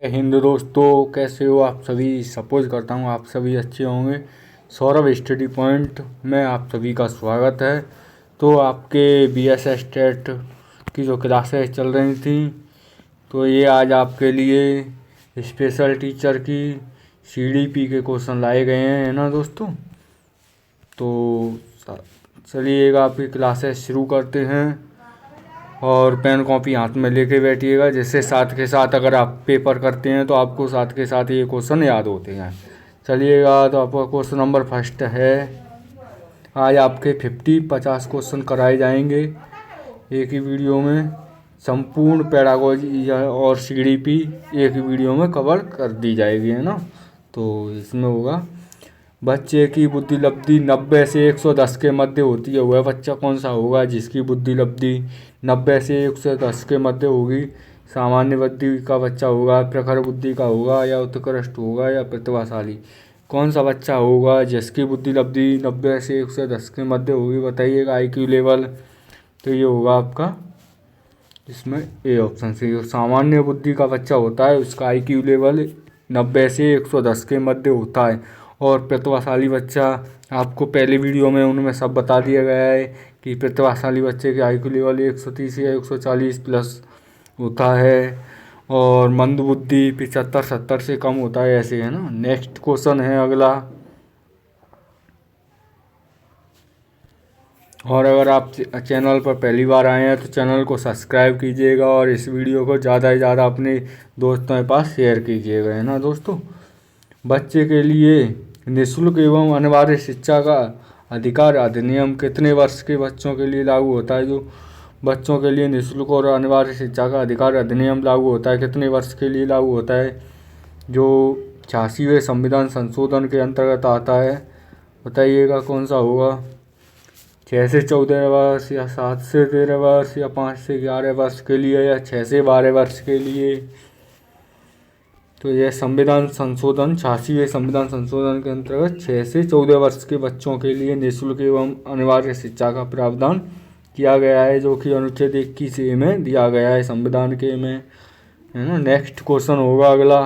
हिंदू दोस्तों, कैसे हो आप सभी। सपोज करता हूँ आप सभी अच्छे होंगे। सौरभ स्टडी पॉइंट में आप सभी का स्वागत है। तो आपके बीएसएस टेट की जो क्लासेस चल रही थी, तो ये आज आपके लिए स्पेशल टीचर की सीडीपी के क्वेश्चन लाए गए हैं, है ना दोस्तों। तो चलिएगा आपकी क्लासेस शुरू करते हैं। और पेन कॉपी हाथ में लेके बैठिएगा, जिससे साथ के साथ अगर आप पेपर करते हैं तो आपको साथ के साथ ये क्वेश्चन याद होते हैं। चलिएगा, तो आपका क्वेश्चन नंबर फर्स्ट है। आज आपके 50 क्वेश्चन कराए जाएंगे एक ही वीडियो में। संपूर्ण पैडागोजी और सीडीपी एक ही वीडियो में कवर कर दी जाएगी, है ना। तो इसमें होगा, बच्चे की बुद्धि लब्धि 90 से 110 के मध्य होती है, वह बच्चा कौन सा होगा जिसकी बुद्धि लब्धि 90 से 110 के मध्य होगी। सामान्य बुद्धि का बच्चा होगा, प्रखर बुद्धि का होगा, या उत्कृष्ट होगा, या प्रतिभाशाली। कौन सा बच्चा होगा जिसकी बुद्धि लब्धि 90 से 110 के मध्य होगी, बताइएगा। आईक्यू लेवल, तो ये होगा आपका इसमें ए ऑप्शन से। जो सामान्य बुद्धि का बच्चा होता है उसका आईक्यू लेवल 90 से 110 के मध्य होता है। और प्रतिभाशाली बच्चा, आपको पहले वीडियो में उनमें सब बता दिया गया है कि प्रतिभाशाली बच्चे के आईक्यू लेवल 130 या 140 प्लस होता है, और मंद बुद्धि 75-70 से कम होता है, ऐसे, है ना। नेक्स्ट क्वेश्चन है अगला। और अगर आप चैनल पर पहली बार आए हैं तो चैनल को सब्सक्राइब कीजिएगा, और इस वीडियो को ज़्यादा से ज़्यादा अपने दोस्तों के पास शेयर कीजिएगा, है ना दोस्तों। बच्चे के लिए निःशुल्क एवं अनिवार्य शिक्षा का अधिकार अधिनियम कितने वर्ष के बच्चों के लिए लागू होता है। जो बच्चों के लिए निःशुल्क और अनिवार्य शिक्षा का अधिकार अधिनियम लागू होता है, कितने वर्ष के लिए लागू होता है। जो 86वें संविधान संशोधन के अंतर्गत आता है, बताइएगा कौन सा होगा। 6 से 14 वर्ष, या 7 से 13 वर्ष, या 5 से 11 वर्ष के लिए, या 6 से 12 वर्ष के लिए। तो यह संविधान संशोधन 86वें संविधान संशोधन के अंतर्गत 6 से 14 वर्ष के बच्चों के लिए निःशुल्क एवं अनिवार्य शिक्षा का प्रावधान किया गया है, जो कि अनुच्छेद 21A में दिया गया है संविधान के में, है ना। नेक्स्ट क्वेश्चन होगा अगला।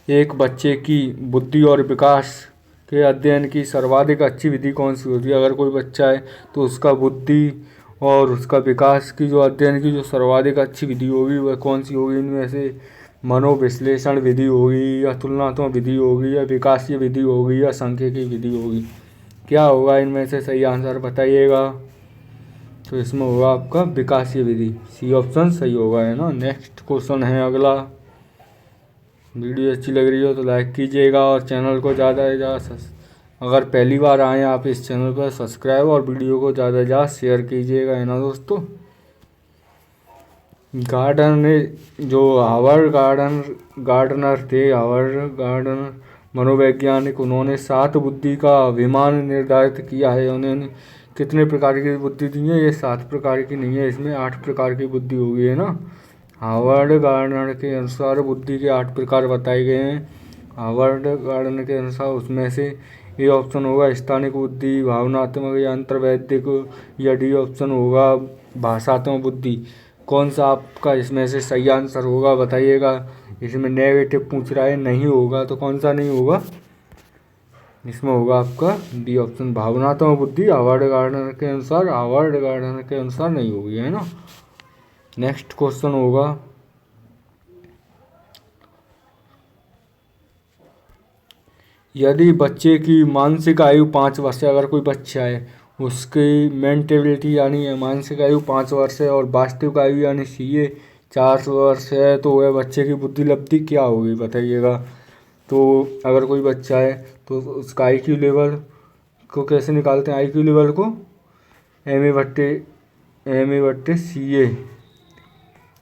एक बच्चे की बुद्धि और विकास के अध्ययन की सर्वाधिक अच्छी विधि कौन सी होती है। अगर कोई बच्चा है तो उसका बुद्धि और उसका विकास की जो अध्ययन की जो सर्वाधिक अच्छी विधि होगी वह कौन सी होगी। इनमें से मनोविश्लेषण विधि होगी, या तुलनात्मक विधि होगी, या विकासीय विधि होगी, या सांख्यिकी विधि होगी। क्या होगा इनमें से सही आंसर, बताइएगा। तो इसमें होगा आपका विकासीय विधि, सी ऑप्शन सही होगा, है ना। नेक्स्ट क्वेश्चन है अगला। वीडियो अच्छी लग रही हो तो लाइक कीजिएगा, और चैनल को ज़्यादा से ज़्यादा, अगर पहली बार आए आप इस चैनल पर, सब्सक्राइब और वीडियो को ज़्यादा से ज़्यादा शेयर कीजिएगा, है ना दोस्तों। गार्डन ने, जो हावर्ड गार्डनर थे, हावर्ड गार्डनर मनोवैज्ञानिक, उन्होंने 7 बुद्धि का विमान निर्धारित किया है। उन्होंने कितने प्रकार की बुद्धि दी है। ये 7 प्रकार की नहीं है, इसमें 8 प्रकार की बुद्धि होगी, है ना। हावर्ड गार्डनर के अनुसार बुद्धि के 8 प्रकार बताए गए हैं। हावर्ड गार्डनर के अनुसार उसमें से ए ऑप्शन होगा स्थानिक बुद्धि, भावनात्मक या अंतर्वैयक्तिक, या डी ऑप्शन होगा भाषात्मक बुद्धि। कौन सा आपका इसमें से सही आंसर होगा, बताइएगा। इसमें नेगेटिव पूछ रहा है, नहीं होगा तो कौन सा नहीं होगा। इसमें होगा आपका डी ऑप्शन भावनात्मक बुद्धि। हावर्ड गार्डनर के अनुसार, हावर्ड गार्डनर के अनुसार नहीं होगी, है ना। नेक्स्ट क्वेश्चन होगा। यदि बच्चे की मानसिक आयु 5 वर्ष है, अगर कोई बच्चा है उसकी मेंटेलिटी यानी मानसिक आयु 5 वर्ष है, और वास्तविक आयु यानी CA 4 वर्ष है, तो वह बच्चे की बुद्धि लब्धि क्या होगी, बताइएगा। तो अगर कोई बच्चा है तो उसका आईक्यू लेवल को कैसे निकालते हैं। आईक्यू लेवल को MA/CA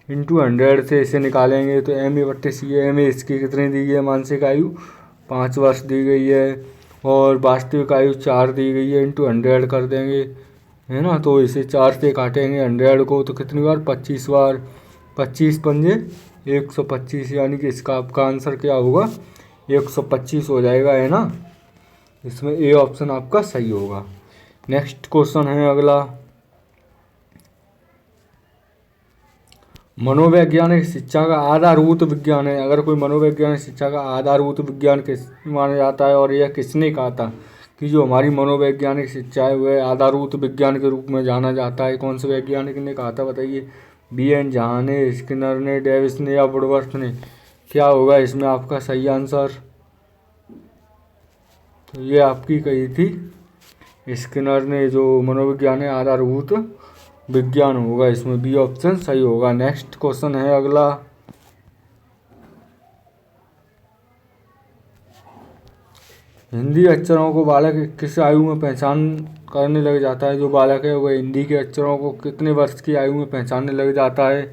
इंटू 100 से इसे निकालेंगे, तो MA/CA, MA इसकी कितनी दी गई है, मानसिक आयु 5 वर्ष दी गई है, और वास्तविक आयु 4 दी गई है, इंटू 100 कर देंगे, है ना। तो इसे 4 से काटेंगे 100 को, तो कितनी बार, 25 बार। 25 पंजे 125, यानी कि इसका आपका आंसर क्या होगा, 125 हो जाएगा, है ना। इसमें ए ऑप्शन आपका सही होगा। नेक्स्ट क्वेश्चन है अगला। मनोवैज्ञानिक शिक्षा का आधारभूत विज्ञान है। अगर कोई मनोवैज्ञानिक शिक्षा का आधारभूत विज्ञान किस माना जाता है और यह किसने कहा था कि जो हमारी मनोवैज्ञानिक शिक्षा है वह आधारभूत विज्ञान के रूप में जाना जाता है? कौन से वैज्ञानिक ने कहा था बताइए? बी.एन. झा ने, स्किनर ने, डेविस ने या वुडवर्थ ने? क्या होगा इसमें आपका सही आंसर? तो ये आपकी कही थी स्किनर ने, जो मनोविज्ञान है आधारभूत विज्ञान होगा इसमें, बी ऑप्शन सही होगा। नेक्स्ट क्वेश्चन है अगला। हिंदी अक्षरों को बालक किस आयु में पहचान करने लग जाता है? जो बालक है वह हिंदी के अक्षरों को कितने वर्ष की आयु में पहचानने लग जाता है?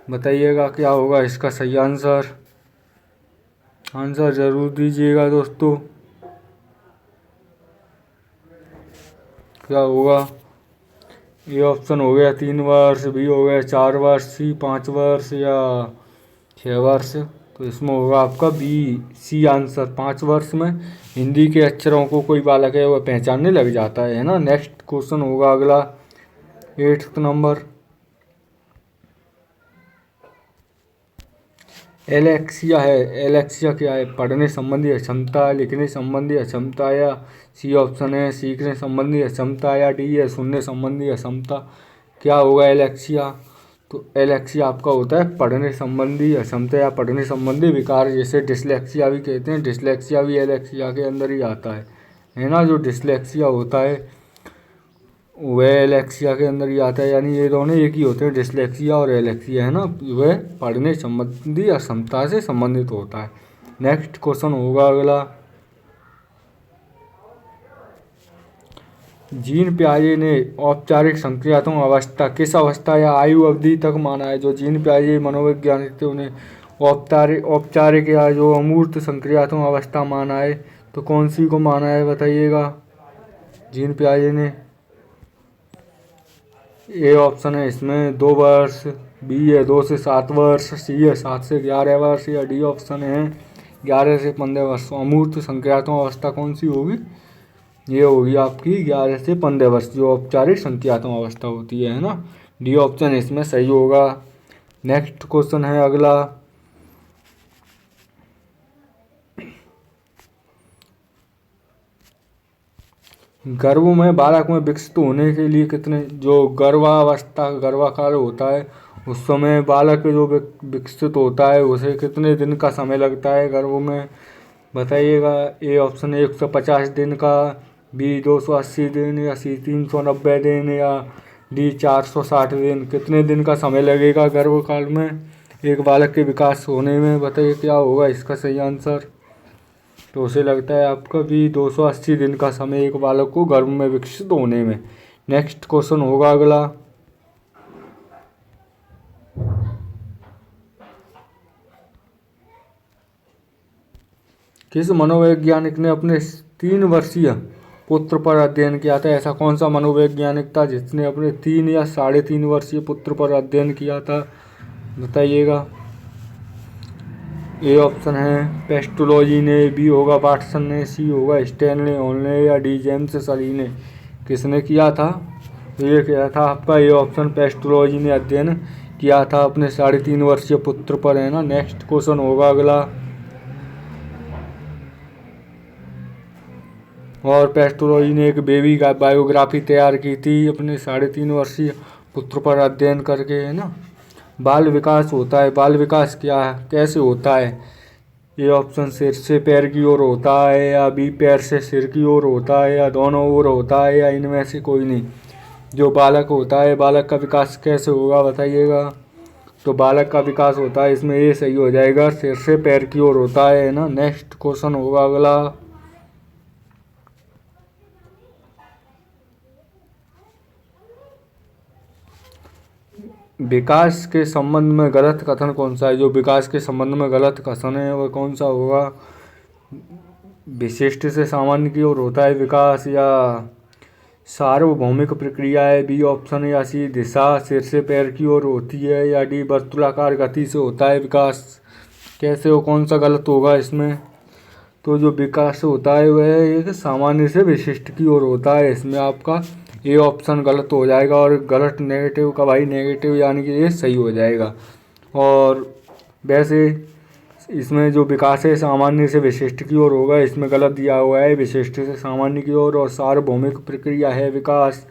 बताइएगा क्या होगा इसका सही आंसर? आंसर जरूर दीजिएगा दोस्तों। क्या होगा? ये ऑप्शन हो गया 3 वर्ष, बी हो गया 4 वर्ष, सी 5 वर्ष या 6 वर्ष। तो इसमें होगा आपका बी, सी आंसर। 5 वर्ष में हिंदी के अक्षरों को कोई बालक है वह पहचानने लग जाता है ना। नेक्स्ट क्वेश्चन होगा अगला 8th नंबर। एलेक्सिया है। एलेक्सिया क्या है? पढ़ने संबंधी अक्षमता, लिखने संबंधी अक्षमता या सी ऑप्शन है सीखने संबंधी अक्षमता या डी है सुनने संबंधी अक्षमता? क्या होगा एलेक्सिया? तो एलेक्सिया आपका होता है पढ़ने संबंधी अक्षमता या पढ़ने संबंधी विकार, जैसे डिसलेक्सिया भी कहते हैं। डिसलेक्सिया भी एलेक्सिया के अंदर ही आता है ना। जो डिसलेक्सिया होता है वह एलेक्सिया के अंदर ही आता है, यानी ये दोनों एक ही होते हैं, डिसलेक्सिया और एलेक्सिया, है ना। वह पढ़ने संबंधी अक्षमता से संबंधित होता है। नेक्स्ट क्वेश्चन होगा अगला। जीन पियाजे ने औपचारिक संक्रियात्मक अवस्था किस अवस्था या आयु अवधि तक माना है? जो जीन पियाजे मनोवैज्ञानिक थे उन्हें औपचारिक या जो अमूर्त संक्रियात्मक अवस्था माना है। तो कौन सी को माना है बताइएगा जीन पियाजे ने? ए ऑप्शन है इसमें 2 वर्ष, बी है 2 से 7 वर्ष, सी है 7 से 11 वर्ष या डी ऑप्शन है 11 से 15 वर्ष। अमूर्त संक्रियात्मक अवस्था कौन सी होगी? ये होगी आपकी 11 से 15 वर्ष, जो औपचारिक संक्रियात्मक अवस्था होती है ना। डी ऑप्शन इसमें सही होगा। नेक्स्ट क्वेश्चन है अगला। गर्भ में बालक में विकसित होने के लिए कितने, जो गर्भावस्था गर्भाकाल होता है उस समय बालक जो विकसित होता है उसे कितने दिन का समय लगता है गर्भ में? बताइएगा। ए ऑप्शन है 150 दिन का, बी 280 दिन या सी 390 दिन या डी 460 दिन। कितने दिन का समय लगेगा गर्भकाल में एक बालक के विकास होने में? बताइए क्या होगा इसका सही आंसर? तो उसे लगता है आपका भी 280 दिन का समय एक बालक को गर्भ में विकसित होने में। नेक्स्ट क्वेश्चन होगा अगला। किस मनोवैज्ञानिक ने अपने 3 वर्षीय पुत्र पर अध्ययन किया था? ऐसा कौन सा मनोवैज्ञानिक था जिसने अपने 3 या 3.5 वर्षीय पुत्र पर अध्ययन किया था? बताइएगा। ए ऑप्शन है पेस्टोलॉजी ने, बी होगा वाटसन ने, सी होगा स्टैनले हॉल ने या डी जेम्स सली ने। किसने किया था? तो ये किया था आपका ए ऑप्शन पेस्टोलॉजी ने अध्ययन किया था अपने 3.5 वर्षीय पुत्र पर, है ना। नेक्स्ट क्वेश्चन होगा अगला। और पेस्टोलॉजी ने एक बेबी का बायोग्राफी तैयार की थी अपने 3.5 वर्षीय पुत्र पर अध्ययन करके, है ना। बाल विकास होता है, बाल विकास क्या है, कैसे होता है? ये ऑप्शन सिर से पैर की ओर होता है या बी पैर से सिर की ओर होता है या दोनों ओर होता है या इनमें से कोई नहीं? जो बालक होता है बालक का विकास कैसे होगा बताइएगा। तो बालक का विकास होता है इसमें ये सही हो जाएगा, सिर से पैर की ओर होता है ना। नेक्स्ट क्वेश्चन होगा अगला। विकास के संबंध में गलत कथन कौन सा है? जो विकास के संबंध में गलत कथन है वह कौन सा होगा? विशिष्ट से सामान्य की ओर होता है विकास या सार्वभौमिक प्रक्रिया है बी ऑप्शन या सी दिशा सिर से पैर की ओर होती है या डी वर्तुलाकार गति से होता है विकास? कैसे हो, कौन सा गलत होगा इसमें? तो जो विकास होता है वह एक सामान्य से विशिष्ट की ओर होता है, इसमें आपका ये ऑप्शन गलत हो जाएगा और गलत नेगेटिव का भाई नेगेटिव यानी कि ये सही हो जाएगा। और वैसे इसमें जो विकास है सामान्य से विशिष्ट की ओर होगा, इसमें गलत दिया हुआ है विशिष्ट से सामान्य की ओर। और सार्वभौमिक प्रक्रिया है विकास,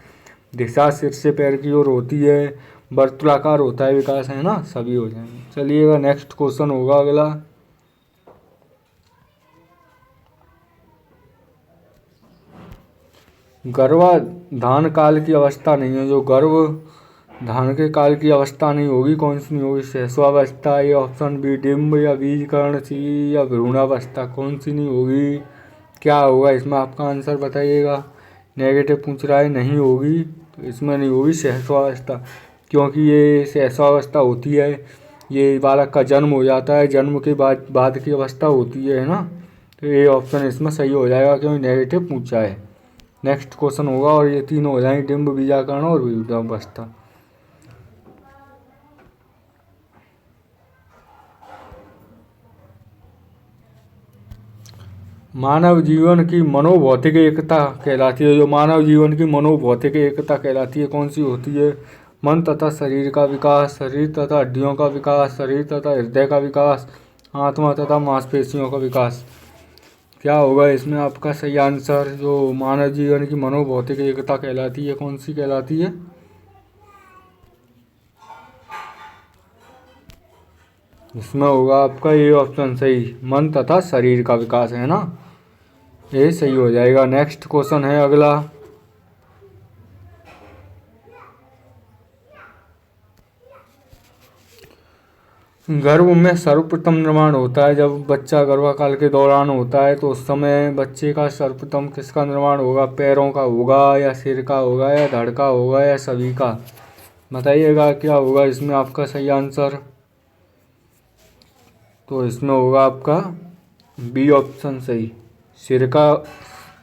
दिशा सिर से पैर की ओर होती है, वर्तुलाकार होता है विकास, है ना, सभी हो जाएंगे। चलिएगा नेक्स्ट क्वेश्चन होगा अगला। गर्भाधान काल की अवस्था नहीं है, जो गर्भधान के काल की अवस्था नहीं होगी, कौन सी नहीं होगी? शैशवावस्था, ये ऑप्शन बी डिम्ब, या बीजकरण, सी या भ्रूणावस्था, कौन सी नहीं होगी? क्या होगा इसमें आपका आंसर बताइएगा। नेगेटिव पूछ रहा है, नहीं होगी, तो इसमें नहीं होगी शैशवावस्था, क्योंकि ये शैशवावस्था होती है, ये बालक का जन्म हो जाता है, जन्म के बाद की अवस्था होती है ना। तो ये ऑप्शन इसमें सही हो जाएगा क्योंकि नेगेटिव पूछा है। नेक्स्ट क्वेश्चन होगा और ये तीनों हो जाएंगे, डिम्ब, बीजाकरण और भ्रूणावस्था। मानव जीवन की मनोभौतिक एकता कहलाती है, जो मानव जीवन की मनोभौतिक एकता कहलाती है, कौन सी होती है? मन तथा शरीर का विकास, शरीर तथा हड्डियों का विकास, शरीर तथा हृदय का विकास, आत्मा तथा मांसपेशियों का विकास। क्या होगा इसमें आपका सही आंसर? जो मानव जीवन की मनोभौतिक एकता कहलाती है, कौन सी कहलाती है? इसमें होगा आपका ये ऑप्शन सही, मन तथा शरीर का विकास, है ना, ये सही हो जाएगा। नेक्स्ट क्वेश्चन है अगला। गर्भ में सर्वप्रथम निर्माण होता है, जब बच्चा गर्भाकाल के दौरान होता है तो उस समय बच्चे का सर्वप्रथम किसका निर्माण होगा? पैरों का होगा, या सिर का होगा, या धड़ का होगा, या सभी का? बताइएगा क्या होगा इसमें आपका सही आंसर? तो इसमें होगा आपका बी ऑप्शन सही, सिर का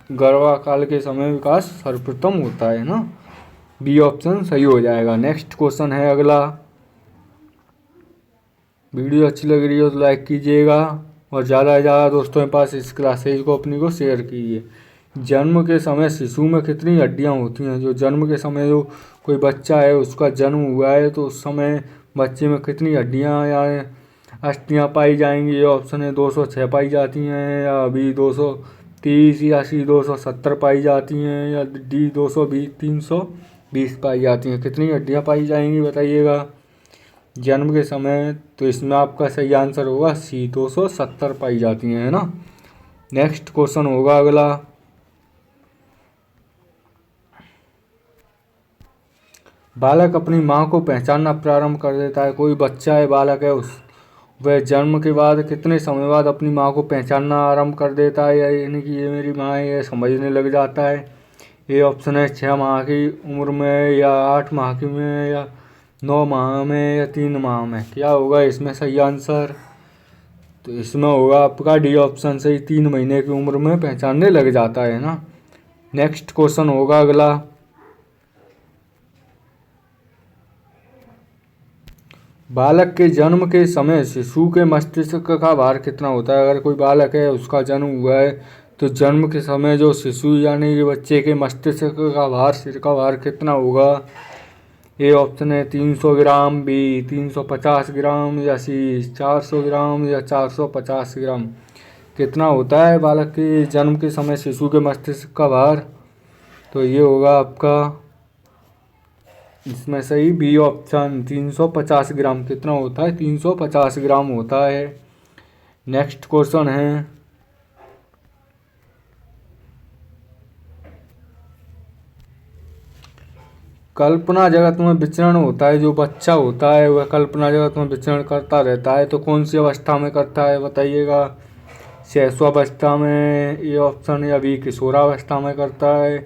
गर्भाकाल के समय विकास सर्वप्रथम होता है ना, बी ऑप्शन सही हो जाएगा। नेक्स्ट क्वेश्चन है अगला। वीडियो अच्छी लग रही हो तो लाइक कीजिएगा और ज़्यादा से ज़्यादा दोस्तों के पास इस क्लासेज को अपनी को शेयर कीजिए। जन्म के समय शिशु में कितनी हड्डियां होती हैं? जो जन्म के समय जो कोई बच्चा है उसका जन्म हुआ है तो उस समय बच्चे में कितनी हड्डियां या अस्थियां पाई जाएंगी? ये ऑप्शन है 206 पाई जाती हैं, या बी 230, या सी 270 पाई जाती हैं, या डी 220 320 पाई जाती हैं। कितनी हड्डियां पाई जाएंगी बताइएगा जन्म के समय? तो इसमें आपका सही आंसर होगा सी 270 पाई जाती हैं, है ना। नेक्स्ट क्वेश्चन होगा अगला। बालक अपनी माँ को पहचानना प्रारंभ कर देता है, कोई बच्चा है, बालक है, उस वह जन्म के बाद कितने समय बाद अपनी माँ को पहचानना आरंभ कर देता है, यानी कि ये मेरी माँ है, ये समझने लग जाता है? ये ऑप्शन है 6 माह की उम्र में, या 8 माह की में, या 9 माह में, या 3 माह में। क्या होगा इसमें सही आंसर? तो इसमें होगा आपका डी ऑप्शन सही, 3 महीने की उम्र में पहचानने लग जाता है ना। नेक्स्ट क्वेश्चन होगा अगला। बालक के जन्म के समय शिशु के मस्तिष्क का भार कितना होता है? अगर कोई बालक है उसका जन्म हुआ है तो जन्म के समय जो शिशु यानी कि बच्चे के मस्तिष्क का भार, सिर का भार कितना होगा? ए ऑप्शन है 300 ग्राम, बी 350 ग्राम, या सी 400 ग्राम, या 450 ग्राम। कितना होता है बालक के जन्म के समय शिशु के मस्तिष्क का भार? तो ये होगा आपका इसमें सही बी ऑप्शन 350 ग्राम। कितना होता है? 350 ग्राम होता है। नेक्स्ट क्वेश्चन है, कल्पना जगत में विचरण होता है, जो बच्चा होता है वह कल्पना जगत में विचरण करता रहता है, तो कौन सी अवस्था में करता है बताइएगा? शैशवावस्था में ये ऑप्शन, या बी किशोरावस्था में करता है,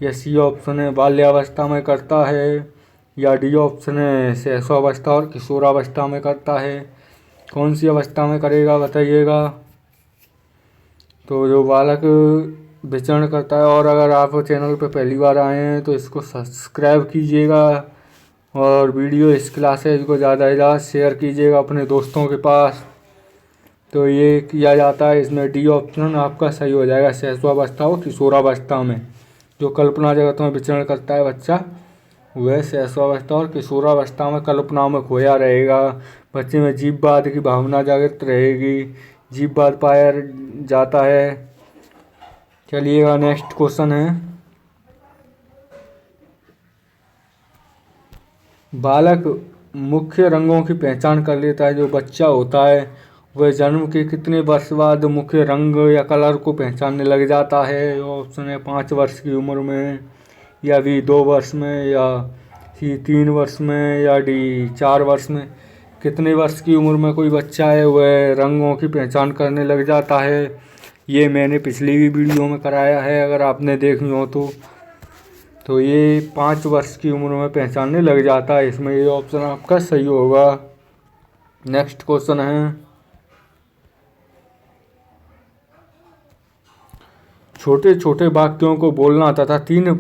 या सी ऑप्शन है बाल्यावस्था में करता है, या डी ऑप्शन है शैशवावस्था और किशोरावस्था में करता है। कौन सी अवस्था में करेगा बताइएगा? तो जो बालक विचरण करता है। और अगर आप चैनल पर पहली बार आए हैं तो इसको सब्सक्राइब कीजिएगा और वीडियो इस क्लासेज को ज़्यादा से ज़्यादा शेयर कीजिएगा अपने दोस्तों के पास। तो ये किया जाता है, इसमें डी ऑप्शन आपका सही हो जाएगा, शैशवावस्था और किशोरावस्था में। जो कल्पना जगत में विचरण करता है बच्चा, वह शैशवावस्था और किशोरावस्था में कल्पना में खोया रहेगा। बच्चे में जीववाद की भावना जागृत रहेगी, जीववाद पाया जाता है। चलिएगा नेक्स्ट क्वेश्चन है, बालक मुख्य रंगों की पहचान कर लेता है। जो बच्चा होता है वह जन्म के कितने वर्ष बाद मुख्य रंग या कलर को पहचानने लग जाता है? ऑप्शन है 5 वर्ष की उम्र में, या बी 2 वर्ष में, या सी 3 वर्ष में, या डी 4 वर्ष में। कितने वर्ष की उम्र में कोई बच्चा है वह रंगों की पहचान करने लग जाता है? ये मैंने पिछली भी वीडियो में कराया है, अगर आपने देखी हो तो ये 5 वर्ष की उम्र में पहचानने लग जाता है। इसमें ये ऑप्शन आपका सही होगा। नेक्स्ट क्वेश्चन है, छोटे छोटे वाक्यों को बोलना तथा 3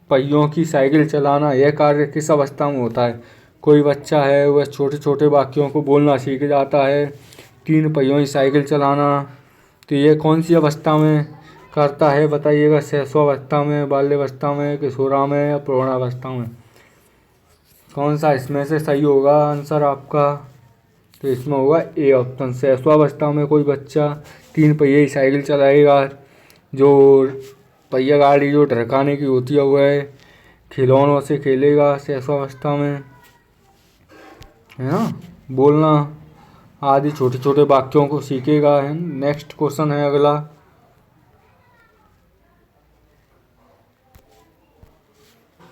पहियों की साइकिल चलाना, यह कार्य किस अवस्था में होता है? कोई बच्चा है वह छोटे छोटे वाक्यों को बोलना सीख जाता है, 3 पहियों की साइकिल चलाना, तो ये कौन सी अवस्था में करता है बताइएगा? शैशवावस्था में, बाल्यावस्था में, किशोरा में, या प्रौढ़ावस्था में? कौन सा इसमें से सही होगा आंसर आपका? तो इसमें होगा ए ऑप्शन। शैशवावस्था में कोई बच्चा 3 पहिए की साइकिल चलाएगा, जो पहिया गाड़ी जो ढरकाने की होती है वह खिलौनों से खेलेगा शैशवावस्था में, है ना, बोलना आदि छोटे छोटे वाक्यों को सीखेगा। है नेक्स्ट क्वेश्चन है अगला,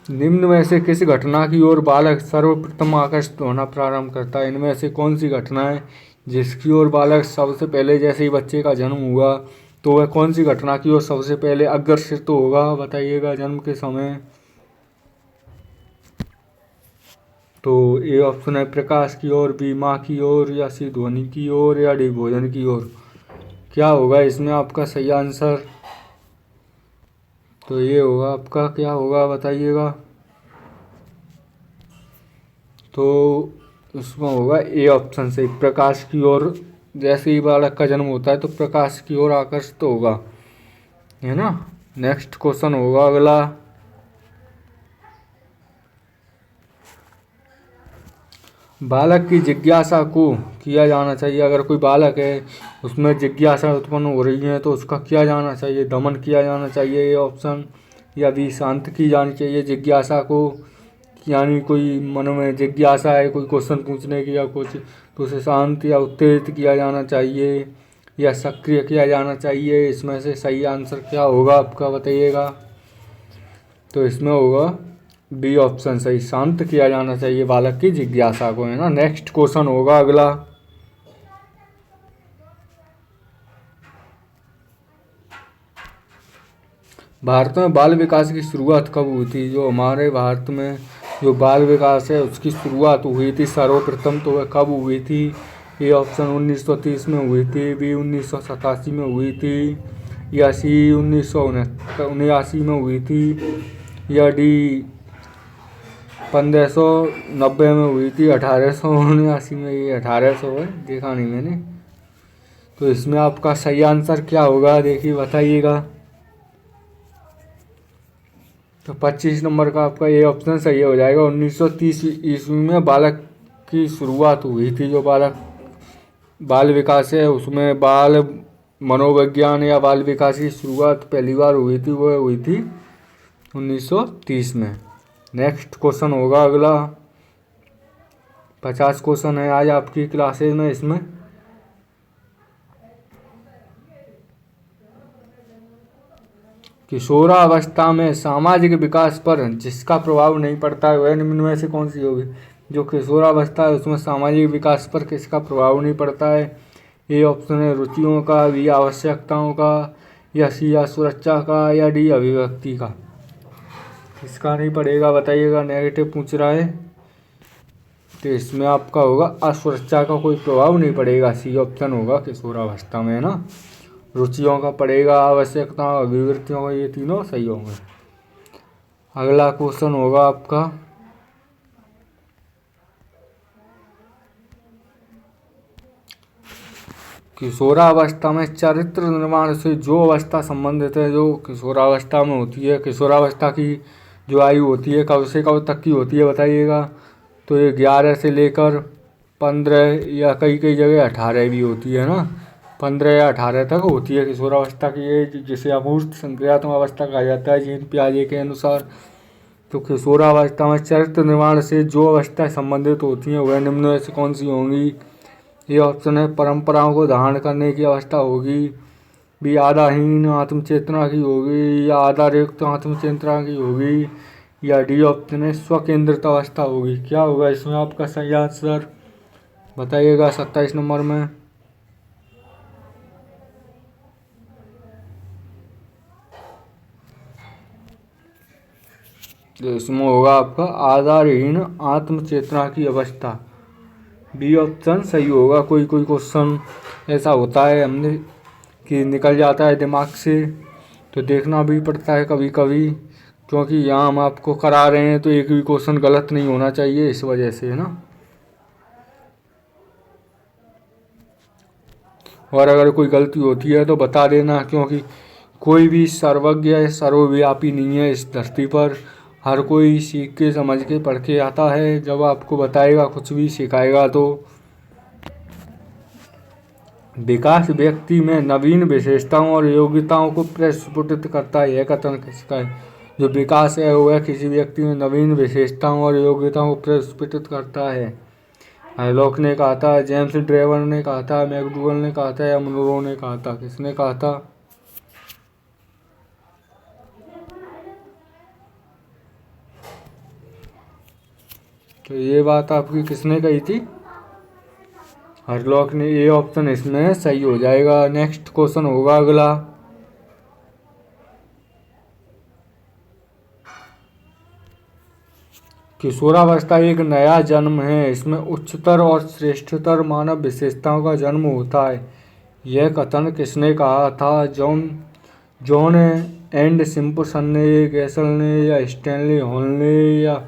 निम्न में से किस घटना की ओर बालक सर्वप्रथम आकर्षित होना प्रारंभ करता है? इनमें से कौन सी घटना है जिसकी ओर बालक सबसे पहले, जैसे ही बच्चे का जन्म हुआ तो वह कौन सी घटना की ओर सबसे पहले अग्रसित होगा बताइएगा जन्म के समय? तो ए ऑप्शन है प्रकाश की ओर, बी माँ की ओर, या सी ध्वनि की ओर, या डी भोजन की ओर। क्या होगा इसमें आपका सही आंसर? तो ये होगा आपका, क्या होगा बताइएगा? तो उसमें होगा ए ऑप्शन से, प्रकाश की ओर। जैसे ही बालक का जन्म होता है तो प्रकाश की ओर आकर्षित होगा, है ना। नेक्स्ट क्वेश्चन होगा अगला, बालक की जिज्ञासा को किया जाना चाहिए। अगर कोई बालक है उसमें जिज्ञासा उत्पन्न हो रही है तो उसका किया जाना चाहिए, दमन किया जाना चाहिए, ये ऑप्शन, या भी शांत की जानी चाहिए जिज्ञासा को। यानी कोई मन में जिज्ञासा है कोई क्वेश्चन पूछने की या कुछ, तो उसे शांत या उत्तेजित किया जाना चाहिए, या सक्रिय किया जाना चाहिए। इसमें से सही आंसर क्या होगा आपका बताइएगा? तो इसमें होगा बी ऑप्शन सही, शांत किया जाना चाहिए बालक की जिज्ञासा को, है ना। नेक्स्ट क्वेश्चन होगा अगला, भारत में बाल विकास की शुरुआत कब हुई थी? जो हमारे भारत में जो बाल विकास है उसकी शुरुआत हुई थी सर्वप्रथम, तो वह कब हुई थी? ए ऑप्शन 1930 में हुई थी, बी 1987 में हुई थी, या सी 1979 में हुई थी, या डी 1590 में हुई थी, 1879 में। ये 1800 है, देखा नहीं मैंने। तो इसमें आपका सही आंसर क्या होगा देखिए बताइएगा? तो 25 नंबर का आपका ये ऑप्शन सही हो जाएगा। 1930 ईस्वी में बालक की शुरुआत हुई थी। जो बाल विकास है उसमें बाल मनोविज्ञान या बाल विकास की शुरुआत पहली बार हुई थी, वह हुई थी 1930 में। नेक्स्ट क्वेश्चन होगा अगला, 50 क्वेश्चन है आज आपकी क्लासेज में। इसमें किशोरावस्था में सामाजिक विकास पर जिसका प्रभाव नहीं पड़ता है वह निम्न में से कौन सी होगी? जो किशोरावस्था है उसमें सामाजिक विकास पर किसका प्रभाव नहीं पड़ता है? ए ऑप्शन है रुचियों का, बी आवश्यकताओं का, या सी सुरक्षा का, या डी अभिव्यक्ति का। इसका नहीं पड़ेगा बताइएगा, नेगेटिव पूछ रहा है। तो इसमें आपका होगा असुरक्षा का कोई प्रभाव नहीं पड़ेगा, सी ऑप्शन होगा किशोरावस्था में, है ना। रुचियों का पड़ेगा, आवश्यकता, अभिवृत्तियों का, ये तीनों सही होंगे। अगला क्वेश्चन होगा आपका, किशोरावस्था में चरित्र निर्माण से जो अवस्था संबंधित है, जो किशोरावस्था में होती है, किशोरावस्था की जो आयु होती है कब से कब तक की होती है बताइएगा? तो ये 11 से लेकर 15 या कई कई जगह 18 भी होती है ना, 15 या 18 तक होती है किशोरावस्था की एज, जिसे अमूर्त संक्रियात्मक अवस्था कहा जाता है जीन पियाजे के अनुसार। तो किशोरावस्था में चरित्र निर्माण से जो अवस्थाएं संबंधित होती हैं वह निम्न में से कौन सी होंगी? ये ऑप्शन है, परंपराओं को धारण करने की अवस्था होगी, बी आधारहीन आत्मचेतना की होगी, या आधारयुक्त आत्मचेतना की होगी, या डी ऑप्शन है, स्वकेंद्रित अवस्था होगी। क्या होगा इसमें आपका सही आंसर बताइएगा 27 नंबर में? तो इसमें होगा आपका आधारहीन आत्मचेतना की अवस्था। बी ऑप्शन सही होगा। कोई कोई क्वेश्चन ऐसा होता है हमने कि निकल जाता है दिमाग से, तो देखना भी पड़ता है कभी कभी, क्योंकि यहाँ हम आपको करा रहे हैं तो एक भी क्वेश्चन गलत नहीं होना चाहिए, इस वजह से है ना। और अगर कोई गलती होती है तो बता देना, क्योंकि कोई भी सर्वज्ञ या सर्वव्यापी नहीं है इस धरती पर। हर कोई सीख के समझ के पढ़ के आता है, जब आपको बताएगा कुछ भी सिखाएगा तो। विकास व्यक्ति में नवीन विशेषताओं और योग्यताओं को प्रस्फुटित करता है, यह कथन किसका है? जो विकास है वह किसी व्यक्ति में नवीन विशेषताओं और योग्यताओं को प्रस्फुटित करता है। हैलॉक ने कहा था, जेम्स ड्रेवर ने कहा था, मैकडूगल ने कहा था, या मुनरो ने कहा था? किसने कहा था? तो ये बात आपकी किसने कही थी? हैलॉक ने। ये ऑप्शन इसमें सही हो जाएगा। नेक्स्ट क्वेश्चन होगा अगला। किशोरावस्था एक नया जन्म है, इसमें उच्चतर और श्रेष्ठतर मानव विशेषताओं का जन्म होता है, यह कथन किसने कहा था? जॉन एंड सिम्पसन ने, गैसल ने, या स्टैनली हॉल ने, या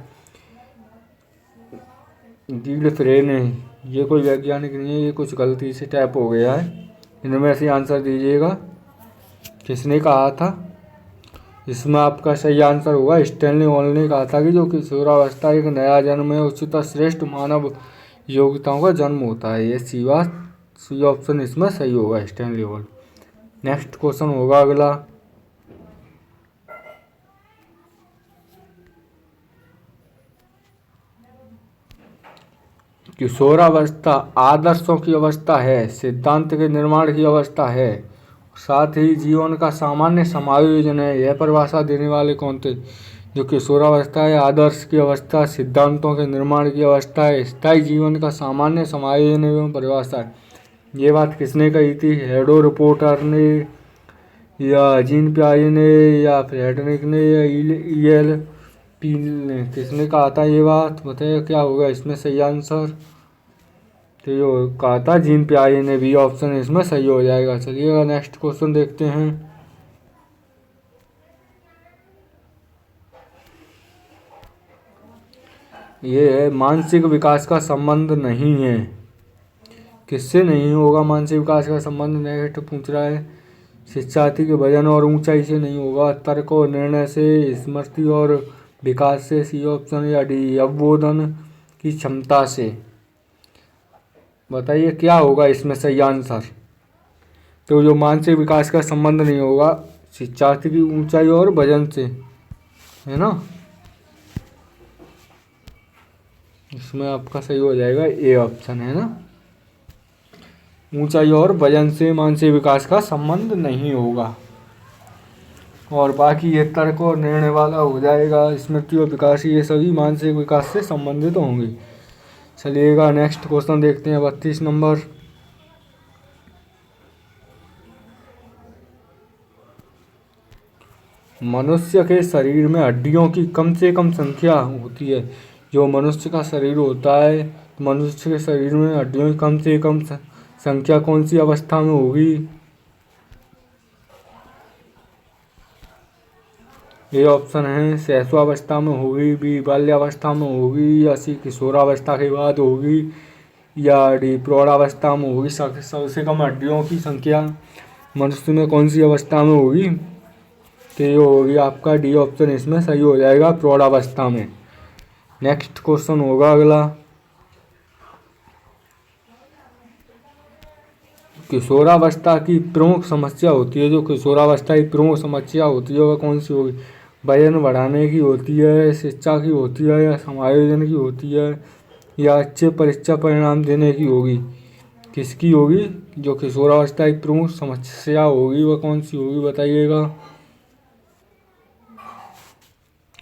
डील फ्रे ने? ये कोई वैज्ञानिक नहीं है, ये कुछ गलती से टाइप हो गया है। इनमें से आंसर दीजिएगा, किसने कहा था? इसमें आपका सही आंसर होगा स्टैनली हॉल ने कहा था कि जो किशोरावस्था एक नया जन्म है, उच्चतर श्रेष्ठ मानव योग्यताओं का जन्म होता है। ये सी ऑप्शन इसमें सही होगा, स्टैनली हॉल। नेक्स्ट क्वेश्चन होगा अगला। किशोरावस्था आदर्शों की अवस्था है, सिद्धांत के निर्माण की अवस्था है, साथ ही जीवन का सामान्य समायोजन है, यह परिभाषा देने वाले कौन थे? जो किशोरावस्था है आदर्श की अवस्था, सिद्धांतों के निर्माण की अवस्था है, स्थायी जीवन का सामान्य समायोजन एवं परिभाषा है। ये बात किसने कही थी? हेडो रिपोर्टर ने, या जीन पियाजे ने, या फ्रेडरिक ने, या ईएल पील ने? किसने कहा था ये बात? बताइए क्या होगा इसमें सही आंसर? तो ये कहा था जीन पियाजे ने। बी ऑप्शन इसमें सही हो जाएगा। चलिएगा नेक्स्ट क्वेश्चन देखते हैं। ये है, मानसिक विकास का संबंध नहीं है। किससे नहीं होगा मानसिक विकास का संबंध? नेगेटिव पूछ रहा है। शिक्षार्थी के वजन और ऊंचाई से नहीं होगा, तर्क और निर्णय से, स्मृति और विकास से, सी ऑप्शन, या डी अवबोधन की क्षमता से? बताइए क्या होगा इसमें सही आंसर? तो जो मानसिक विकास का संबंध नहीं होगा शिक्षार्थी की ऊंचाई और वजन से, है ना। इसमें आपका सही हो जाएगा ए ऑप्शन, है ना। ऊंचाई और वजन से मानसिक विकास का संबंध नहीं होगा। और बाकी ये तर्क और निर्णय वाला हो जाएगा, स्मृति और विकास, ये सभी मानसिक विकास से संबंधित होंगे। चलिएगा नेक्स्ट क्वेश्चन देखते हैं 32 नंबर। मनुष्य के शरीर में हड्डियों की कम से कम संख्या होती है। जो मनुष्य का शरीर होता है, मनुष्य के शरीर में हड्डियों की कम से कम संख्या कौन सी अवस्था में होगी? ये ऑप्शन है, शैशवावस्था में होगी, बी बाल्यावस्था में होगी, या सी किशोरावस्था के बाद होगी, या डी प्रौढ़ावस्था में होगी। सबसे कम हड्डियों की संख्या मनुष्य में कौन सी अवस्था में होगी? तो ये होगी आपका डी ऑप्शन इसमें सही हो जाएगा, प्रौढ़ावस्था में। नेक्स्ट क्वेश्चन होगा अगला, किशोरावस्था की प्रमुख समस्या होती है। जो किशोरावस्था की प्रमुख समस्या होती है वह कौन सी होगी? वजन बढ़ाने की होती है, शिक्षा की होती है, या समायोजन की होती है, या अच्छे परीक्षा परिणाम देने की होगी? किसकी होगी? जो किशोरावस्था की प्रमुख समस्या होगी वह कौन सी होगी बताइएगा।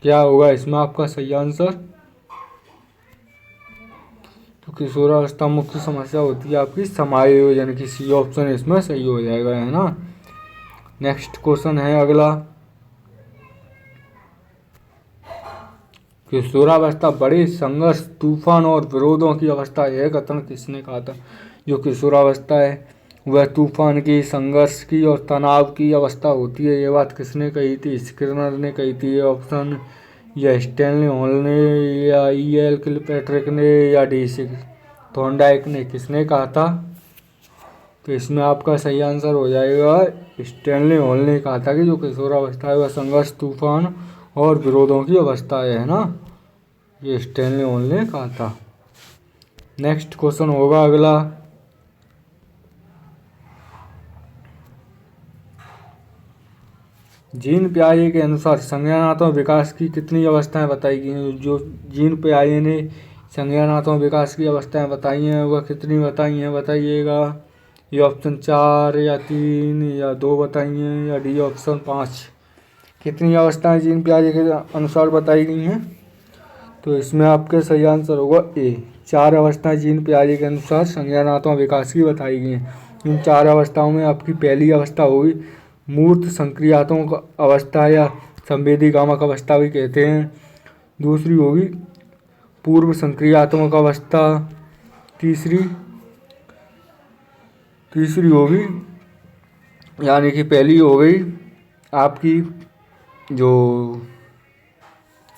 क्या होगा इसमें आपका सही आंसर? तो किशोरावस्था मुख्य समस्या होती है आपकी समायोजन की। सी ऑप्शन इसमें सही हो जाएगा, है ना। नेक्स्ट क्वेश्चन है अगला, किशोरावस्था बड़े संघर्ष, तूफान और विरोधों की अवस्था है। यह कथन किसने कहा था? जो किशोरावस्था है वह तूफान की, संघर्ष की और तनाव की अवस्था होती है। ये बात किसने कही थी? स्किनर ने कही थी। ये ऑप्शन या स्टैनली हॉल ने, या E.L. किलपैट्रिक ने, या डी थॉर्नडाइक ने, किसने कहा था? तो इसमें आपका सही आंसर हो जाएगा, स्टैनली हॉल ने कहा था कि जो किशोरावस्था है वह संघर्ष, तूफान और विरोधों की अवस्था है ना। ये स्टैनली हॉल ने कहा था। नेक्स्ट क्वेश्चन होगा अगला, जीन पियाजे के अनुसार संज्ञानात्मक विकास की कितनी अवस्थाएं बताई गई हैं? जो जीन पियाजे ने संज्ञानात्मक विकास की अवस्थाएं बताई हैं वह कितनी बताई हैं बताइएगा। ये ऑप्शन 4 या 3 या 2 बताई हैं, या डी ऑप्शन 5? कितनी अवस्थाएं जीन पियाजे के अनुसार बताई गई हैं? तो इसमें आपके सही आंसर होगा ए, 4 अवस्थाएं जीन पियाजे के अनुसार संज्ञानात्मक विकास की बताई गई हैं। इन 4 अवस्थाओं में आपकी पहली अवस्था होगी मूर्त संक्रियात्मक अवस्था, या संवेदी गामक अवस्था भी कहते हैं। दूसरी होगी पूर्व संक्रियात्मक अवस्था। तीसरी होगी, यानी कि पहली हो गई आपकी जो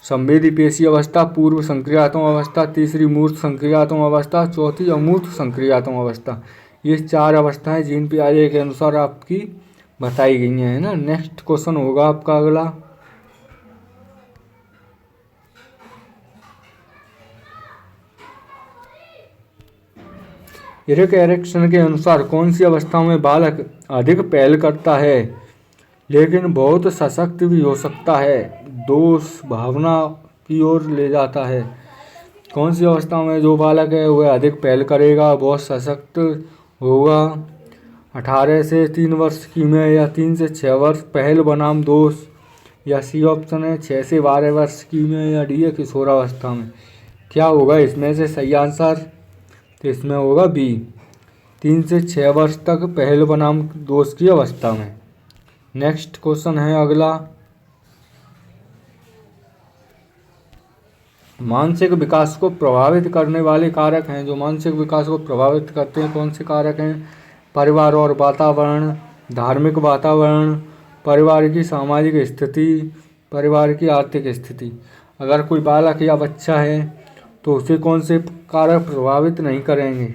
संवेदी पेशी अवस्था, पूर्व संक्रियात्मक अवस्था, तीसरी मूर्त संक्रियात्मक अवस्था, चौथी अमूर्त संक्रियात्मक अवस्था। ये 4 अवस्थाएं जीन पियाजे के अनुसार आपकी बताई गई हैं, है ना। नेक्स्ट क्वेश्चन होगा आपका अगला, इरिक एरिक्सन के अनुसार कौन सी अवस्था में बालक अधिक पहल करता है लेकिन बहुत सशक्त भी हो सकता है, दोष भावना की ओर ले जाता है? कौन सी अवस्था में जो बालक है वह अधिक पहल करेगा, बहुत सशक्त होगा? 18 से 3 वर्ष की में, या 3 से 6 वर्ष, पहल बनाम दोष, या सी ऑप्शन है 6 से 12 वर्ष की में, या डी है किशोरावस्था में? क्या होगा इसमें से सही आंसर? तो इसमें होगा बी, 3 से 6 वर्ष तक पहल बनाम दोष की अवस्था में। नेक्स्ट क्वेश्चन है अगला, मानसिक विकास को प्रभावित करने वाले कारक हैं। जो मानसिक विकास को प्रभावित करते हैं कौन से कारक हैं? परिवार और वातावरण, धार्मिक वातावरण, परिवार की सामाजिक स्थिति, परिवार की आर्थिक स्थिति। अगर कोई बालक या बच्चा है तो उसे कौन से कारक प्रभावित नहीं करेंगे?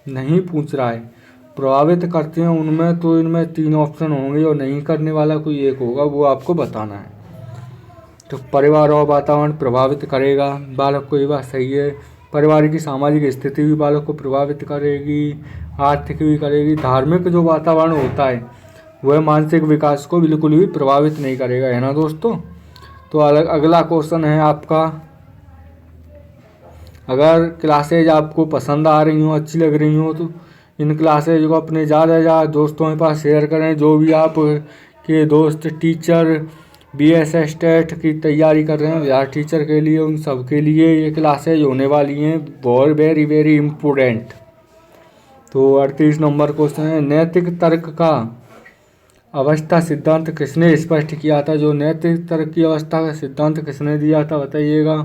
नहीं पूछ रहा है, प्रभावित करते हैं उनमें, तो इनमें 3 ऑप्शन होंगे और नहीं करने वाला कोई एक होगा, वो आपको बताना है। तो परिवार और वातावरण प्रभावित करेगा बालक को, ये बात सही है। परिवार की सामाजिक स्थिति भी बालक को प्रभावित करेगी, आर्थिक भी करेगी। धार्मिक जो वातावरण होता है वह मानसिक विकास को बिल्कुल भी प्रभावित नहीं करेगा, है ना दोस्तों। तो अगला क्वेश्चन है आपका, अगर क्लासेज आपको पसंद आ रही हों, अच्छी लग रही हों, तो इन क्लासेज को अपने ज़्यादा दोस्तों के पास शेयर करें। जो भी आप के दोस्त टीचर BSS टेट की तैयारी कर रहे हैं, बिहार टीचर के लिए, उन सब के लिए ये क्लासेज होने वाली हैं, बहुत वेरी वेरी इम्पोर्टेंट। तो 38 नंबर क्वेश्चन है, नैतिक तर्क का अवस्था सिद्धांत किसने स्पष्ट किया था? जो नैतिक तर्क की अवस्था का सिद्धांत किसने दिया था बताइएगा।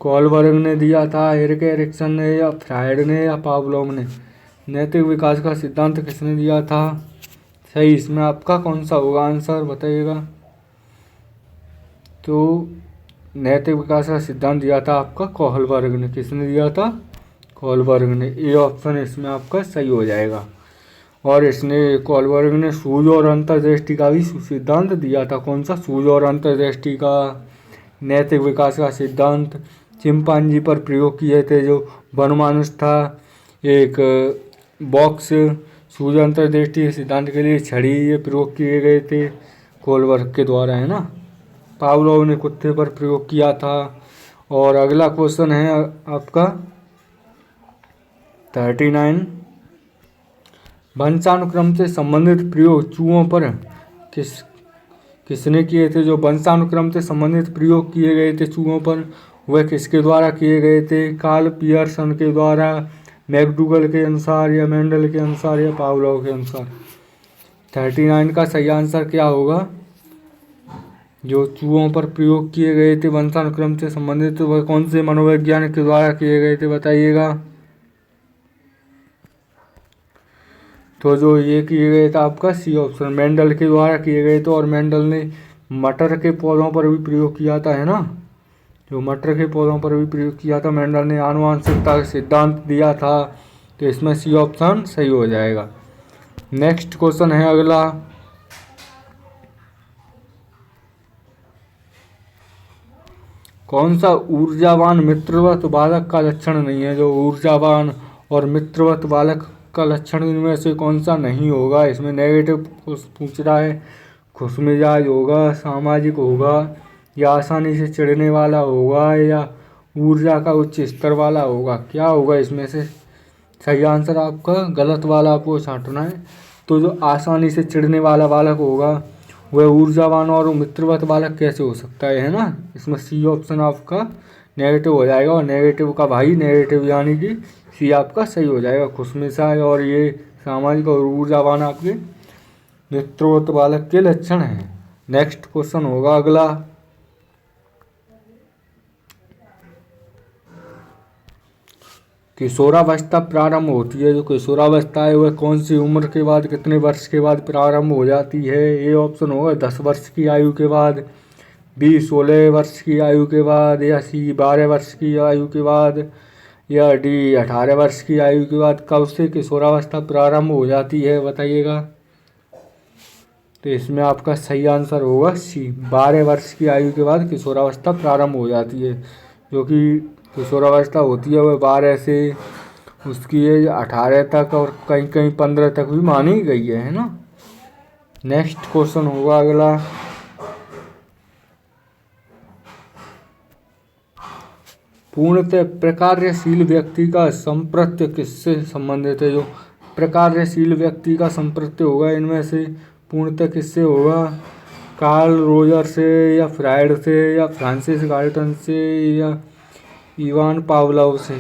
कोलबर्ग ने दिया था, इरिक एरिक्सन ने, या फ्रायड ने, या पावलोव ने? नैतिक विकास का सिद्धांत किसने दिया था? सही इसमें आपका कौन सा होगा आंसर बताइएगा। तो नैतिक विकास का सिद्धांत दिया था आपका कोहलबर्ग ने। किसने दिया था? कोलबर्ग ने, ये ऑप्शन इसमें आपका सही हो जाएगा। और इसने कोलबर्ग ने सूझ और अंतर्दृष्टि का भी सिद्धांत दिया था। कौन सा? सूझ और अंतर्दृष्टि का, नैतिक विकास का सिद्धांत, चिंपांजी पर प्रयोग किए थे जो वनमानुष था, एक बॉक्स, सूझ अंतर्दृष्टि के सिद्धांत के लिए छड़ी, ये प्रयोग किए गए थे कोलबर्ग के द्वारा, है ना। पावलोव ने कुत्ते पर प्रयोग किया था। और अगला क्वेश्चन है आपका 39, वंशानुक्रम से संबंधित प्रयोग चूहों पर किसने किए थे? जो वंशानुक्रम से संबंधित प्रयोग किए गए थे चूहों पर, वह किसके द्वारा किए गए थे? कार्ल पियर्सन के द्वारा, मैकडूगल के अनुसार, या मेंडल के अनुसार, या पावलोव के अनुसार। 39 का सही आंसर क्या होगा? जो चूहों पर प्रयोग किए गए थे वंशानुक्रम से संबंधित, वह कौन से मनोवैज्ञानिक के द्वारा किए गए थे, बताइएगा। तो जो ये किए गए थे आपका सी ऑप्शन, मेंडल के द्वारा किए गए थे। और मेंडल ने मटर के पौधों पर भी प्रयोग किया था, है ना। जो मटर के पौधों पर भी प्रयोग किया था मेंडल ने, आनुवंशिकता का सिद्धांत दिया था। तो इसमें सी ऑप्शन सही हो जाएगा। नेक्स्ट क्वेश्चन है अगला, कौन सा ऊर्जावान मित्रवत बालक का लक्षण नहीं है? जो ऊर्जावान और मित्रवत बालक का लक्षण इनमें से कौन सा नहीं होगा? इसमें नेगेटिव पूछ रहा है। खुशमिजाज होगा, सामाजिक होगा, या आसानी से चिढ़ने वाला होगा, या ऊर्जा का उच्च स्तर वाला होगा? क्या होगा इसमें से सही आंसर? आपका गलत वाला आपको छांटना है। तो जो आसानी से चिढ़ने वाला बालक होगा वह ऊर्जावान और मित्रवत बालक कैसे हो सकता है ना। इसमें सी ऑप्शन आपका नेगेटिव हो जाएगा। और नेगेटिव का भाई नेगेटिव, यानी कि सी आपका सही हो जाएगा। खुशमिजाज और ये सामाजिक और ऊर्जावान आपके मित्रवत बालक के लक्षण हैं। नेक्स्ट क्वेश्चन होगा अगला, किशोरावस्था प्रारंभ होती है। जो किशोरावस्था है वह कौन सी उम्र के बाद, कितने वर्ष के बाद प्रारंभ हो जाती है? ए ऑप्शन होगा 10 वर्ष की आयु के बाद, बी 16 वर्ष की आयु के बाद, या सी 12 वर्ष की आयु के बाद, या डी 18 वर्ष की आयु के बाद। कब से किशोरावस्था प्रारंभ हो जाती है बताइएगा। तो इसमें आपका सही आंसर होगा सी, 12 वर्ष की आयु के बाद किशोरावस्था प्रारंभ हो जाती है। जो कि किशोरावस्था होती है वह 12 से उसकी एज 18 तक और कहीं कहीं 15 तक भी मानी गई है ना। नेक्स्ट क्वेश्चन होगा अगला, पूर्णतः प्रकार्यशील व्यक्ति का संप्रत्य किससे संबंधित है? जो प्रकार्यशील व्यक्ति का संप्रत्य होगा इनमें से पूर्णतः किससे होगा? कार्ल रोजर से, या फ्रायड से, या फ्रांसिस गाल्टन से, या इवान पावलोव से।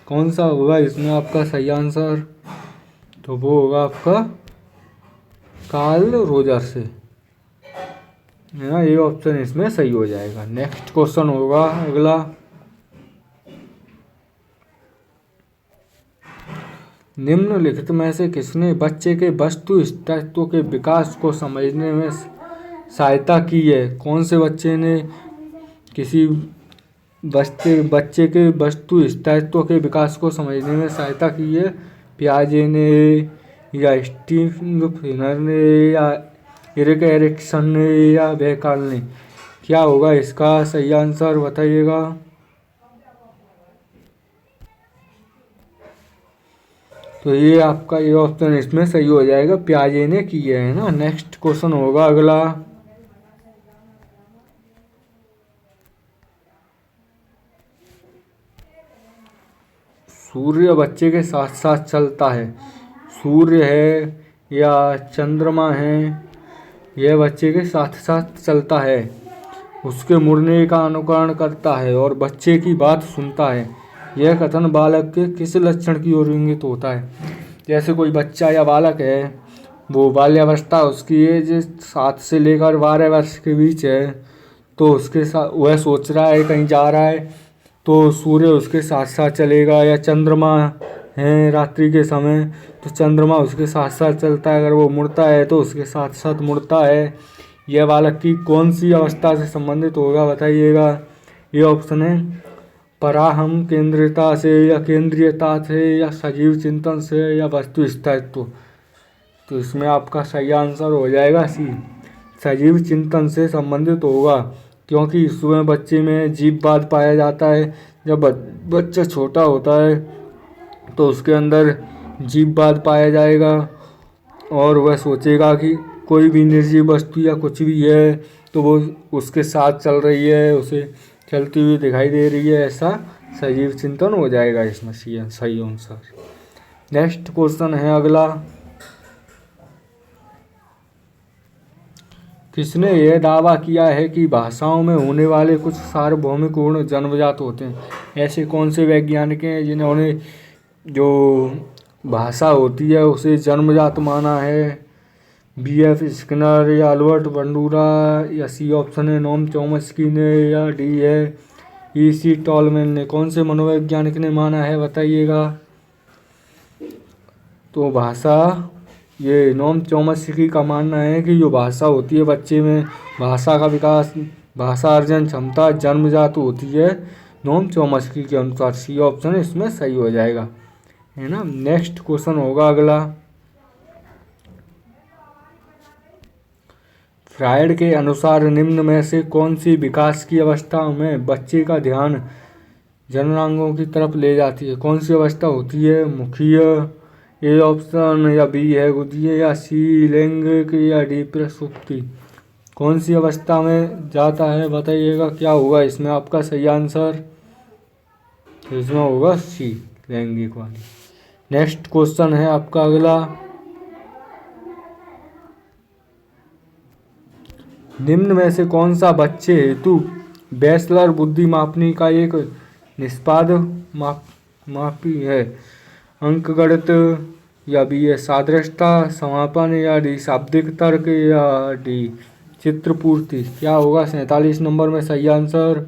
कौन सा होगा इसमें आपका सही आंसर? तो वो होगा आपका कार्ल रोजर से, है ना। ये ऑप्शन इसमें सही हो जाएगा। नेक्स्ट क्वेश्चन होगा अगला, निम्नलिखित में से किसने बच्चे के वस्तु तत्व के विकास को समझने में सहायता की है? कौन से बच्चे ने किसी बच्चे के वस्तु तत्व के विकास को समझने में सहायता की है? पियाजे ने, या स्टिंगफिंगर ने, या एरिक एरिक्सन ने, या बेकाल ने? क्या होगा इसका सही आंसर बताइएगा। तो ये आपका ये ऑप्शन इसमें सही हो जाएगा, पियाजे ने किया है ना। नेक्स्ट क्वेश्चन होगा अगला, सूर्य बच्चे के साथ साथ चलता है। सूर्य है या चंद्रमा है, यह बच्चे के साथ साथ चलता है, उसके मुड़ने का अनुकरण करता है और बच्चे की बात सुनता है। यह कथन बालक के किस लक्षण की ओर इंगित होता है? जैसे कोई बच्चा या बालक है, वो बाल्यावस्था, उसकी एज 7 से लेकर 12 वर्ष के बीच है, तो उसके साथ वह सोच रहा है कहीं जा रहा है तो सूर्य उसके साथ साथ चलेगा। या चंद्रमा है रात्रि के समय तो चंद्रमा उसके साथ साथ चलता है, अगर वो मुड़ता है तो उसके साथ साथ मुड़ता है। यह बालक की कौन सी अवस्था से संबंधित होगा बताइएगा। ये ऑप्शन है पराहम केंद्रियता से या केंद्रीयता से या सजीव चिंतन से या वस्तु स्थायित्व। तो इसमें आपका सही आंसर हो जाएगा सी, सजीव चिंतन से संबंधित होगा, क्योंकि इसमें बच्चे में जीववाद पाया जाता है। जब बच्चा छोटा होता है तो उसके अंदर जीववाद पाया जाएगा और वह सोचेगा कि कोई भी निर्जीव वस्तु या कुछ भी है तो वो उसके साथ चल रही है, उसे चलती हुई दिखाई दे रही है, ऐसा सजीव चिंतन हो जाएगा इसमें सही आंसर। नेक्स्ट क्वेश्चन है अगला, किसने यह दावा किया है कि भाषाओं में होने वाले कुछ सार्वभौमिक गुण जन्मजात होते हैं? ऐसे कौन से वैज्ञानिक हैं जिन्होंने जो भाषा होती है उसे जन्मजात माना है? B.F. स्किनर या अल्बर्ट बंडूरा या सी ऑप्शन है नोम चॉम्स्की ने या डी है E.C. टॉलमैन ने? कौन से मनोवैज्ञानिक ने माना है बताइएगा। तो भाषा, ये नोम चॉम्स्की का मानना है कि जो भाषा होती है बच्चे में, भाषा का विकास, भाषा अर्जन क्षमता जन्मजात होती है नोम चॉम्स्की के अनुसार। सी ऑप्शन इसमें सही हो जाएगा, है ना। नेक्स्ट क्वेश्चन होगा अगला, फ्रायड के अनुसार निम्न में से कौन सी विकास की अवस्था में बच्चे का ध्यान जननांगों की तरफ ले जाती है? कौन सी अवस्था होती है? मुखीय, ए ऑप्शन, या बी है गुदीय, या सी लैंगिक, या डी प्रसुप्ति? कौन सी अवस्था में जाता है बताइएगा, क्या होगा इसमें आपका सही आंसर? इसमें होगा सी, लैंगिक वाली। नेक्स्ट क्वेश्चन है आपका अगला, निम्न में से कौन सा बच्चे हेतु बैचलर बुद्धि मापनी का एक निष्पाद मापी है? अंकगणित, या बी है सादृश्यता समापन, या डी शाब्दिक तर्क, या डी चित्रपूर्ति? क्या होगा 47 नंबर में सही आंसर?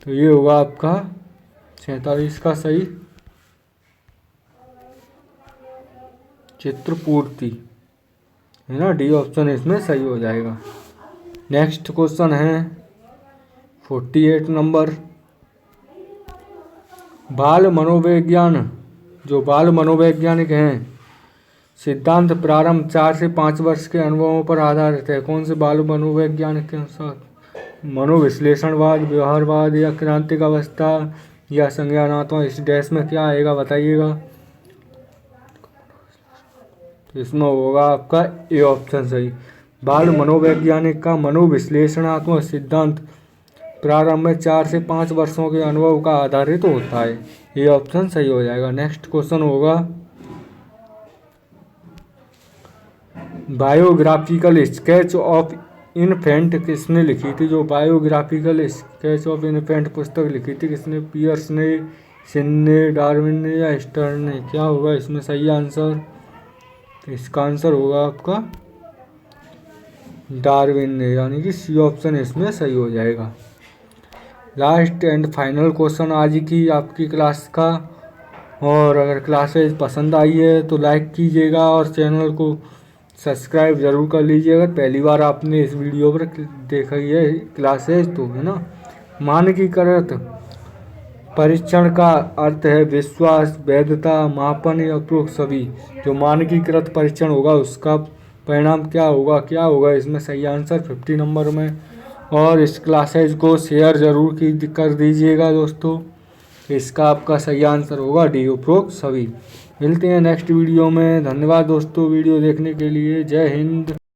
तो ये होगा आपका 47 का सही चित्रपूर्ति, है ना। डी ऑप्शन इसमें सही हो जाएगा। नेक्स्ट क्वेश्चन है 48 नंबर, बाल मनोविज्ञान, जो बाल मनोवैज्ञानिक हैं, सिद्धांत प्रारंभ 4 से 5 वर्ष के अनुभवों पर आधारित है। कौन से बाल मनोवैज्ञानिक के अनुसार? मनोविश्लेषणवाद, व्यवहारवाद, या क्रांतिक अवस्था, या संज्ञानात्मक? इस डैश में क्या आएगा बताइएगा। तो इसमें होगा आपका ए ऑप्शन सही, बाल मनोवैज्ञानिक का मनोविश्लेषणात्मक सिद्धांत प्रारंभ में 4 से 5 वर्षों के अनुभव का आधारित होता है। ये ऑप्शन सही हो जाएगा। नेक्स्ट क्वेश्चन होगा, बायोग्राफिकल स्केच ऑफ इन्फेंट किसने लिखी थी? जो बायोग्राफिकल स्केच ऑफ इन्फेंट पुस्तक लिखी थी किसने? पियर्स ने, सिन ने, डार्विन ने, या स्टर्न ने? क्या होगा इसमें सही आंसर? तो इसका आंसर होगा आपका डार्विन ने, यानी कि सी ऑप्शन इसमें सही हो जाएगा। लास्ट एंड फाइनल क्वेश्चन आज की आपकी क्लास का, और अगर क्लासेज पसंद आई है तो लाइक कीजिएगा और चैनल को सब्सक्राइब ज़रूर कर लीजिएगा। पहली बार आपने इस वीडियो पर देखा ही है क्लासेज तो, है ना। मानकीकृत परीक्षण का अर्थ है विश्वास, वैधता, मापन या उपरोक्त सभी। जो मानकीकृत परीक्षण होगा उसका परिणाम क्या होगा इसमें सही आंसर 50 नंबर में। और इस क्लासेज को शेयर ज़रूर कर दीजिएगा दोस्तों। इसका आपका सही आंसर होगा डी, उपरोक्त सभी। मिलते हैं नेक्स्ट वीडियो में। धन्यवाद दोस्तों वीडियो देखने के लिए। जय हिंद।